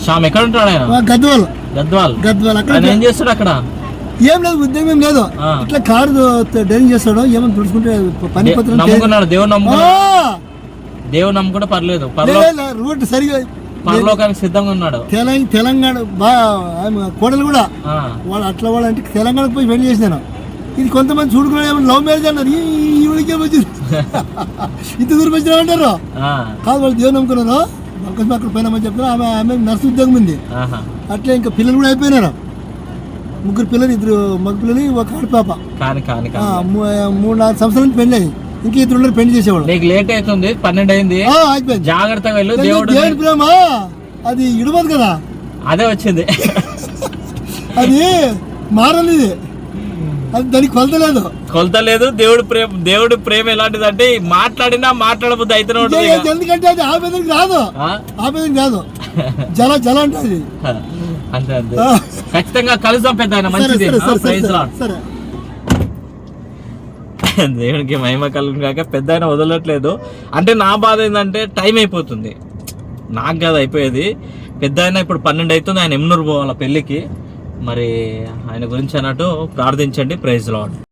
శ్యామ్ ఎక్కడ ఉంటాడు ఆయన? గద్వాల్ అక్కడ ఏం చేస్తాడు అక్కడ? ఏం లేదు, ఉద్యోగం ఏం లేదు, ఇట్లా కారు డ్రైవింగ్ చేస్తాడు, ఏమని తుడుచుకుంటే పని నమ్ముకున్నాడు, దేవుడు నమ్ముకుంటే పర్లేదు, రూట్ సరిగా పరలోకానికి సిద్ధంగా ఉన్నాడు. తెలంగాణ కోడలు కూడా వాళ్ళు అట్లా వాళ్ళు అంటే తెలంగాణకు పోయి పెళ్లి చేసినాను. ఇది కొంతమంది చూడుకున్నాడు, లవ్ మ్యారేజ్ అన్నారు, ఈవిడికే వచ్చి ఇంత దూరం వచ్చినా అంటారు. కాదు, వాళ్ళు దేవుని నమ్ముకున్నారు, అక్కడ పైన చెప్తున్నారు. ఆమె నర్సు ఉద్యోగం ఉంది. అట్లా ఇంకా పిల్లలు కూడా అయిపోయినారు, 3 పిల్లలు, 2 మగ పిల్లలు, 1 ఆడపాప. 3-4 సంవత్సరాల పెళ్లి అయ్యి ఇంకా 2 పెళ్లి చేసేవాడు. లేట్ అవుతుంది, 12 అయింది, అయిపోయింది, జాగ్రత్తగా వెళ్ళు. దేవుడి ప్రేమ అది ఇడవదు కదా, అదే వచ్చింది, అది మారలేదు, అది దానికి కొలత లేదు. దేవుడి ప్రేమ ఎలాంటిది అంటే మాట్లాడబుద్ధి అయితే ఉంటుంది. ఎందుకంటే అది ఆపేదానికి రాదు, జల అంటే అంతే ఖచ్చితంగా కలుద్దాం పెద్ద ఆయన. మంచిది, దేవునికి మహిమ కలుగు కాక. పెద్ద ఆయన వదలట్లేదు అంటే నా బాధ ఏంటంటే టైం అయిపోతుంది, నాకు కాదు అయిపోయేది. పెద్ద ఆయన ఇప్పుడు 12 అవుతుంది, ఆయన ఎమ్నూరు పోవాల పెళ్ళికి. మరి ఆయన గురించి అన్నట్టు ప్రార్థించండి. Praise lord.